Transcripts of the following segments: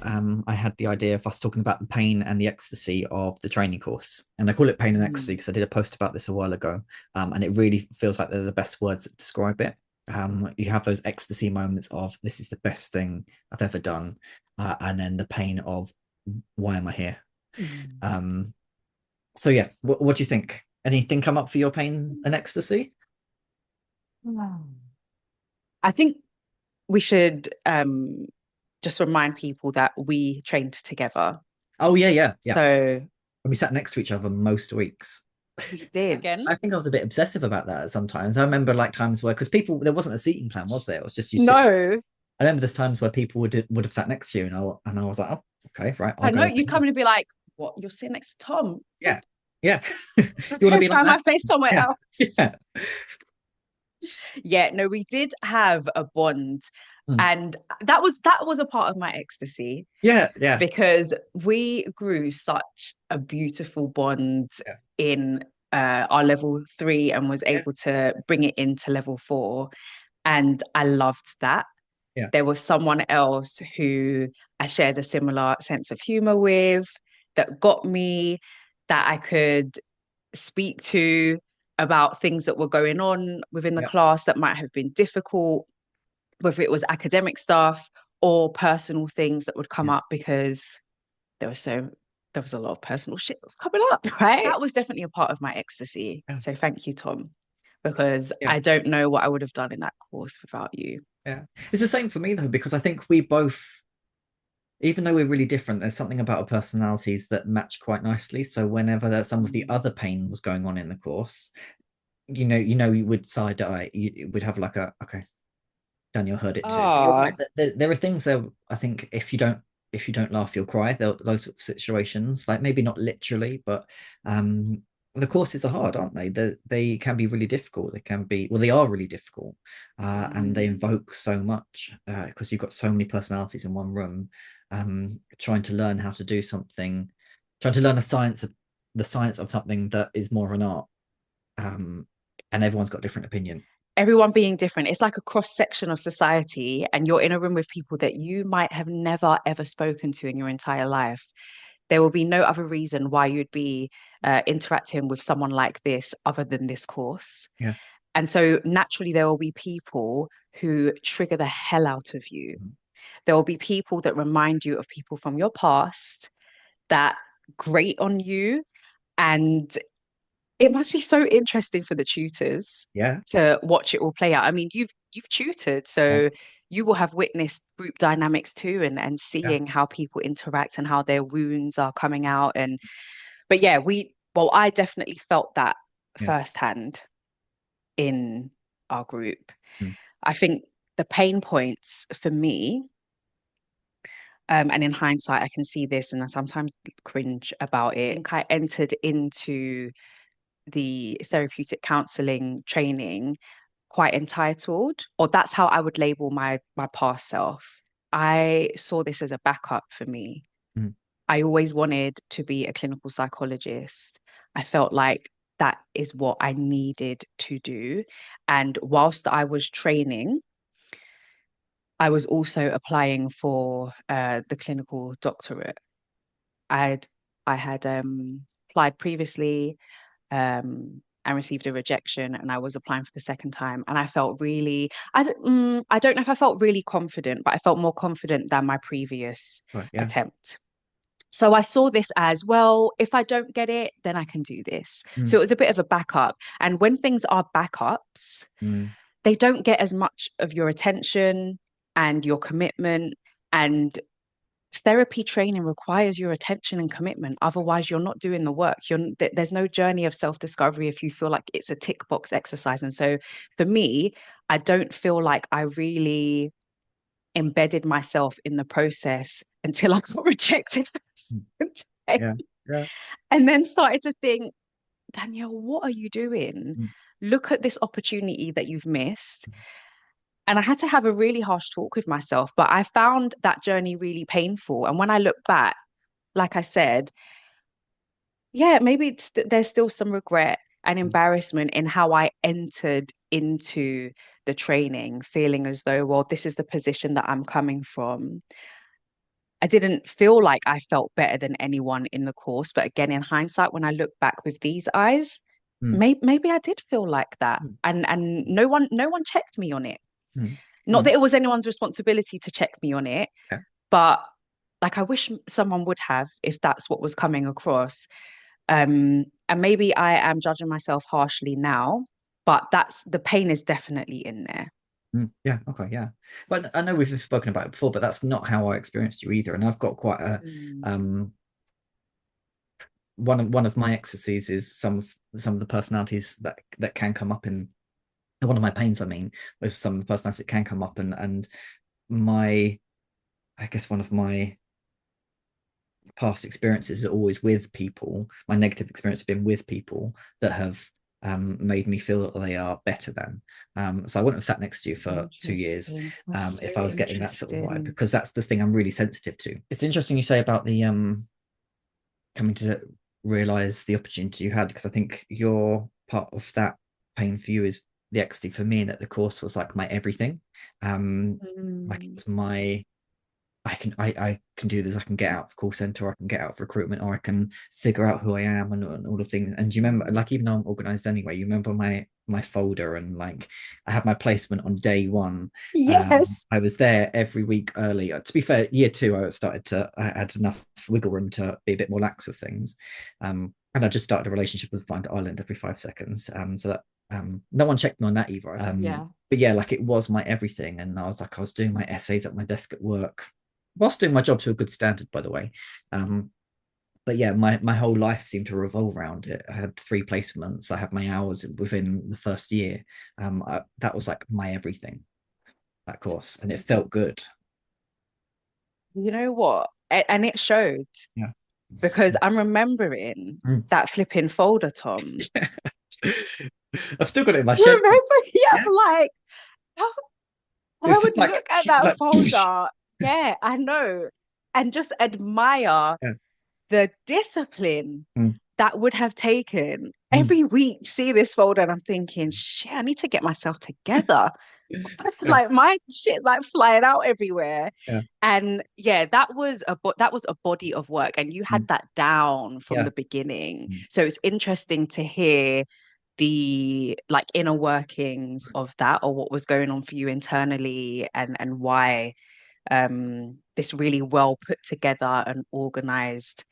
that I had the idea of us talking about the pain and the ecstasy of the training course. And I call it pain and ecstasy Mm. because I did a post about this a while ago. And it really feels like they're the best words that describe it. You have those ecstasy moments of this is the best thing I've ever done. And then the pain of why am I here? Mm. Um, so yeah, what do you think? Anything come up for your pain and ecstasy? Wow. I think we should just remind people that we trained together. Oh yeah. So We sat next to each other most weeks. we did. Again? I think I was a bit obsessive about that sometimes. I remember like times where because people there wasn't a seating plan, was there? It was just you sit. No, I remember there's times where people would have sat next to you, and I was like, oh, okay, right, I'll I know go. you'd come in and be like, "What? You're sitting next to Tom? Yeah, yeah. You want to Okay, be like find my that? place somewhere Yeah, else." yeah, Yeah, no, we did have a bond, mm. and that was a part of my ecstasy Yeah. because we grew such a beautiful bond Yeah, in our level 3 and was yeah, able to bring it into level 4. And I loved that. yeah, There was someone else who I shared a similar sense of humor with that got me, that I could speak to about things that were going on within the yeah, class that might have been difficult, whether it was academic stuff or personal things that would come yeah, up because there was so there was a lot of personal shit that was coming up, right? That was definitely a part of my ecstasy. yeah, So thank you, Tom, because yeah. I don't know what I would have done in that course without you. Yeah. It's the same for me though, because I think we both, even though we're really different, there's something about our personalities that match quite nicely. So whenever some of the Mm. other pain was going on in the course, you would side eye, you would have like a okay, Daniel heard it too. But you're right. Ah, There are things there. I think if you don't laugh, you'll cry. Those sort of situations, like maybe not literally, but um, the courses are hard, aren't they? They can be really difficult. They can be well, they are really difficult, and they mm. invoke so much because you've got so many personalities in one room. Trying to learn how to do something, trying to learn the science of something that is more of an art. Um, and everyone's got a different opinion. Everyone being different. It's like a cross section of society, and you're in a room with people that you might have never ever spoken to in your entire life. There will be no other reason why you'd be interacting with someone like this other than this course. Yeah. And so naturally, there will be people who trigger the hell out of you. There will be people that remind you of people from your past that grate on you. And it must be so interesting for the tutors Yeah. to watch it all play out. I mean, you've tutored, Yeah. so you will have witnessed group dynamics too, and Yeah. seeing how people interact and how their wounds are coming out. And but yeah, I definitely felt that Yeah. firsthand in our group. Mm. I think the pain points for me, and in hindsight, I can see this and I sometimes cringe about it. I think I entered into the therapeutic counseling training quite entitled, or that's how I would label my past self. I saw this as a backup for me. Mm. I always wanted to be a clinical psychologist. I felt like that is what I needed to do. And whilst I was training, I was also applying for the clinical doctorate. I'd I had applied previously, and received a rejection, and I was applying for the second time, and I felt really I don't know if I felt really confident, but I felt more confident than my previous Right. Yeah. attempt. So I saw this as, well, if I don't get it, then I can do this. So Mm. it was a bit of a backup. And when things are backups, Mm. they don't get as much of your attention and your commitment. And therapy training requires your attention and commitment. Otherwise, you're not doing the work. There's no journey of self-discovery if you feel like it's a tick box exercise. And so for me, I don't feel like I really embedded myself in the process until I got rejected the Mm. second time. Yeah. Yeah. And then started to think, Danielle, what are you doing? Mm. Look at this opportunity that you've missed. And I had to have a really harsh talk with myself, but I found that journey really painful. And when I look back, like I said, yeah, maybe there's still some regret and Mm. embarrassment in how I entered into the training, feeling as though, well, this is the position that I'm coming from. I didn't feel like I felt better than anyone in the course. But again, in hindsight, when I look back with these eyes, mm, maybe I did feel like that. mm, And no one checked me on it. mm, Not mm. that it was anyone's responsibility to check me on it, Yeah. but like I wish someone would have if that's what was coming across. And maybe I am judging myself harshly now, but that's the pain is definitely in there. Yeah, okay, yeah. But I know we've spoken about it before, but that's not how I experienced you either. And I've got quite a Mm. um one of my ecstasies is some of the personalities that can come up in one of my pains, I mean, with some of the personalities that can come up and my I guess one of my past experiences are always with people. My negative experience have been with people that have made me feel that they are better than. So I wouldn't have sat next to you for 2 years Interesting. That's so if I was getting that sort of vibe, interesting. because that's the thing I'm really sensitive to. It's interesting you say about the coming to realize the opportunity you had, because I think your part of that pain for you is the ecstasy for me, and that the course was like my everything. Like it Mm. was my I can do this. I can get out of call center, or I can get out of recruitment, or I can figure out who I am and all the things. And do you remember, Mm. like, even though I'm organized anyway, you remember my folder, and like I had my placement on day one. Yes. I was there every week early. To be fair, year two I had enough wiggle room to be a bit more lax with things. And I just started a relationship with Find Island every 5 seconds. So that no one checked me on that either. Yeah. But yeah, like it was my everything. And I was doing my essays at my desk at work whilst doing my job to a good standard, by the way. Um, but yeah, my whole life seemed to revolve around it. I had 3 placements. I had my hours within the first year. That was like my everything, that course, and it felt good. You know what? And it showed Yeah. because I'm remembering Mm. that flipping folder, Tom. I've still got it in my shed. Remember? Yeah, Yeah, like I I it's would just like look at that like folder. Yeah, I know. And just admire yeah. the discipline Mm, that would have taken mm, every week see this folder and I'm thinking, shit, I need to get myself together. yeah, Like my shit's like flying out everywhere. yeah, And yeah, that was a body of work and you had mm, that down from yeah, the beginning. mm, So it's interesting to hear the like inner workings of that or what was going on for you internally and why this really well put together and organized,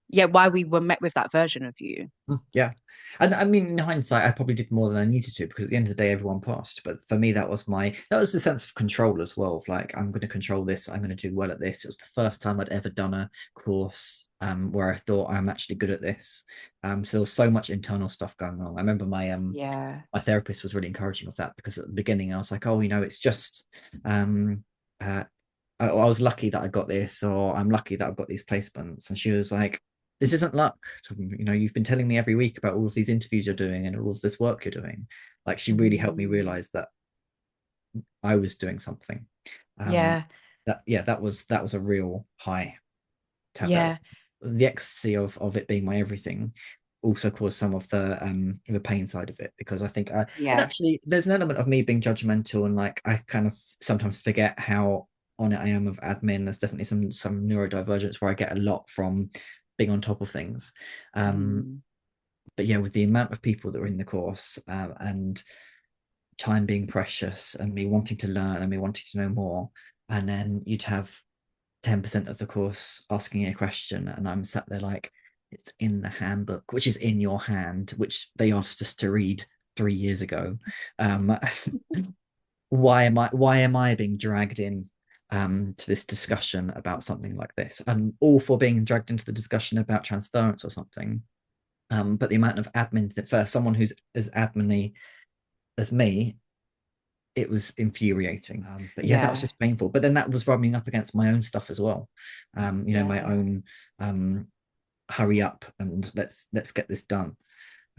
yeah, why we were met with that version of you. yeah. And I mean, in hindsight, I probably did more than I needed to, because at the end of the day, everyone passed. But for me, that was the sense of control as well. Of like, I'm going to control this. I'm going to do well at this. It was the first time I'd ever done a course where I thought I'm actually good at this. So there was so much internal stuff going on. I remember Yeah. my therapist was really encouraging of that, because at the beginning I was like, oh, it's just um uh, I was lucky that I got this, or I'm lucky that I've got these placements. And she was like, this isn't luck. You've been telling me every week about all of these interviews you're doing and all of this work you're doing. Like, she really helped me Mm, realize that I was doing something. Um, yeah. that was a real high to have that. Yeah. The ecstasy of it being my everything also caused some of the pain side of it, because I think and Yeah. actually there's an element of me being judgmental, and like I kind of sometimes forget how on it I am of admin. There's definitely some neurodivergence where I get a lot from being on top of things. um Mm, but yeah, with the amount of people that were in the course, and time being precious, and me wanting to learn and me wanting to know more, and then you'd have 10% of the course asking a question, and I'm sat there like, it's in the handbook, which is in your hand, which they asked us to read 3 years ago. um why am I being dragged in to this discussion about something like this? I'm all for being dragged into the discussion about transference or something, but the amount of admin that for someone who's as admin as me, it was infuriating. But yeah, that was yeah. just painful. But then that was rubbing up against my own stuff as well. My Yeah. own um, hurry up and let's get this done.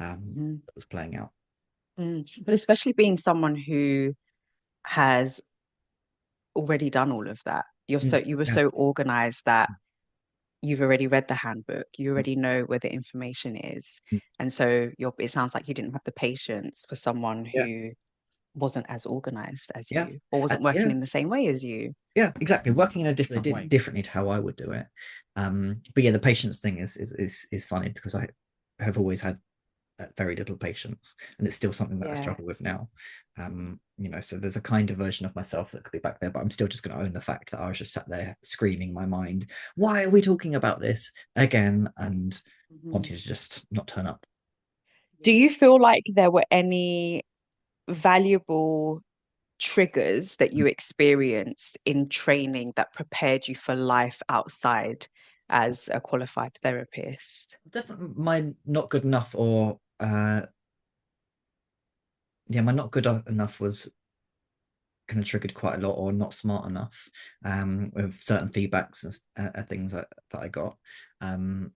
Mm, That was playing out. But especially being someone who has already done all of that. You were Yeah. so organized that you've already read the handbook, you already know where the information is. And so it sounds like you didn't have the patience for someone Yeah. who wasn't as organized as Yeah. you or wasn't working Yeah. in the same way as you. Yeah, exactly. Working in a different way, differently to how I would do it. But yeah, the patience thing is funny because I have always had very little patience, and it's still something that I Yeah. struggle with now. So there's a kind of version of myself that could be back there, but I'm still just going to own the fact that I was just sat there screaming in my mind, "Why are we talking about this again?" and Mhm. wanting to just not turn up. Do you feel like there were any valuable triggers that you experienced in training that prepared you for life outside as a qualified therapist? Definitely, my not good enough or yeah, my not good enough was kind of triggered quite a lot, or not smart enough, with certain feedbacks and things that I got. Um,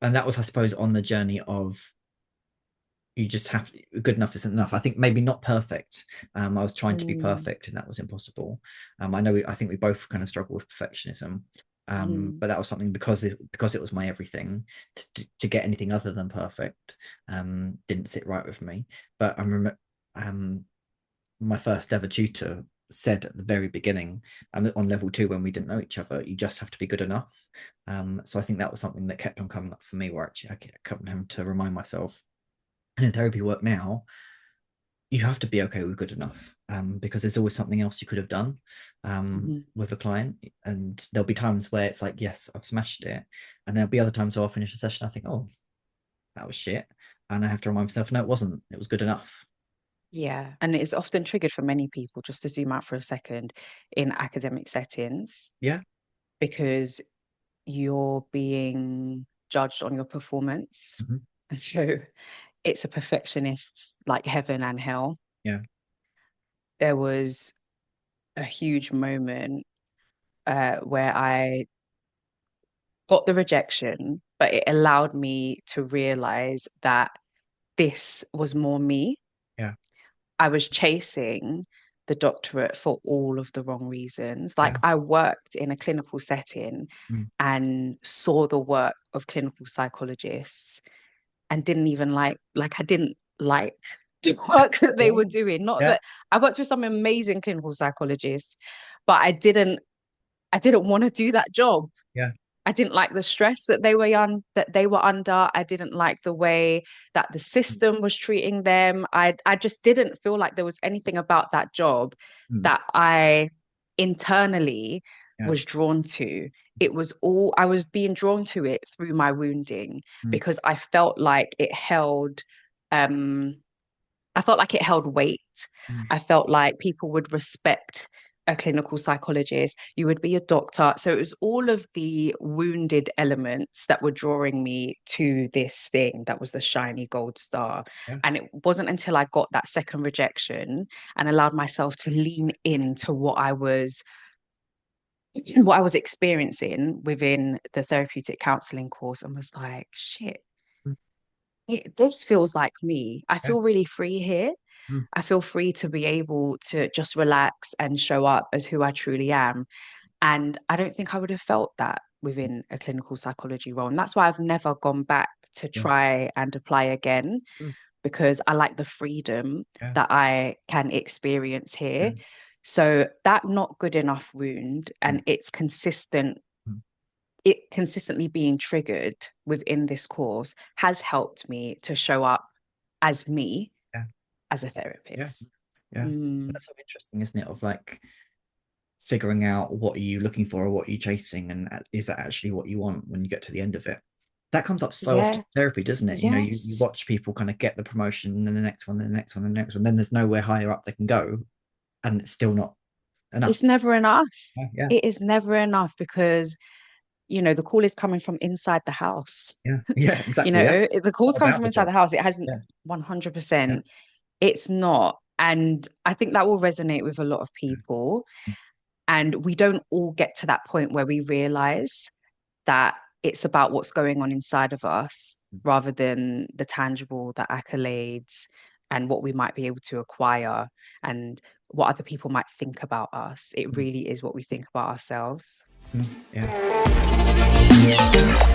and that was, I suppose, on the journey of you just have good enough isn't enough. I think maybe not perfect. I was trying to be Mm, perfect, and that was impossible. I think we both kind of struggle with perfectionism. mm, But that was something because it was my everything. To get anything other than perfect didn't sit right with me. But I remember my first ever tutor said at the very beginning, on level 2, when we didn't know each other, you just have to be good enough. So I think that was something that kept on coming up for me, where actually I kept having to remind myself in therapy work now, you have to be okay with good enough, because there's always something else you could have done mhm. with a client. And there'll be times where it's like, yes, I've smashed it. And there'll be other times where I'll finish a session, I think, oh, that was shit. And I have to remind myself, no, it wasn't. It was good enough. Yeah. And it's often triggered for many people, just to zoom out for a second, in academic settings, Yeah. because you're being judged on your performance. Mhm. And so it's a perfectionist's like heaven and hell. Yeah. There was a huge moment where I got the rejection, but it allowed me to realize that this was more me. Yeah. I was chasing the doctorate for all of the wrong reasons. Yeah. Like I worked in a clinical setting Mm. and saw the work of clinical psychologists and didn't even I didn't like the work that they Yeah. were doing. Not Yeah. that I worked with some amazing clinical psychologists, but I didn't want to do that job. Yeah. I didn't like the stress that they were under. I didn't like the way that the Mm. system was treating them. I just didn't feel like there was anything about that job Mm. that I internally Yeah. was drawn to. It was all I was being drawn to it through my wounding Mm. because um I felt like it held weight. Mm. I felt like people would respect a clinical psychologist. You would be a doctor. So it was all of the wounded elements that were drawing me to this thing that was the shiny gold star. Yeah. And it wasn't until I got that second rejection and allowed myself to lean into what I was experiencing within the therapeutic counseling course and was like, shit, Mm. this feels like me. I Yeah. feel really free here. Mm. I feel free to be able to just relax and show up as who I truly am. And I don't think I would have felt that within a clinical psychology role. And that's why I've never gone back to Yeah. try and apply again, Mm. because I like the freedom Yeah. that I can experience Yeah. here. So that not good enough wound Mm. and Mm. it consistently being triggered within this course has helped me to show up as me Yeah. as a Yeah. therapist. Yeah. Mm, That's so interesting, isn't it? Of like figuring out what are you looking for, or what are you chasing, and is that actually what you want when you get to the end of it. That comes up so often yeah. in therapy, doesn't it? You Yes. watch people kind of get the promotion, and then the next one, then the next one, then the next one, then there's nowhere higher up they can go, and it's still not It's enough. never enough. Yeah. Yeah. It is never enough because, the call is coming from inside the house. Yeah. Yeah. Exactly. Yeah. The call's Not coming about from the inside job. the house. It hasn't Yeah. Yeah. 100%. It's not. And I think that will resonate with a lot of people. And we don't all get to that point where we realize that it's about what's going on inside of us rather than the tangible, the accolades, and what we might be able to acquire and what other people might think about us. It Mm. really is what we think about ourselves. Mm. Yeah.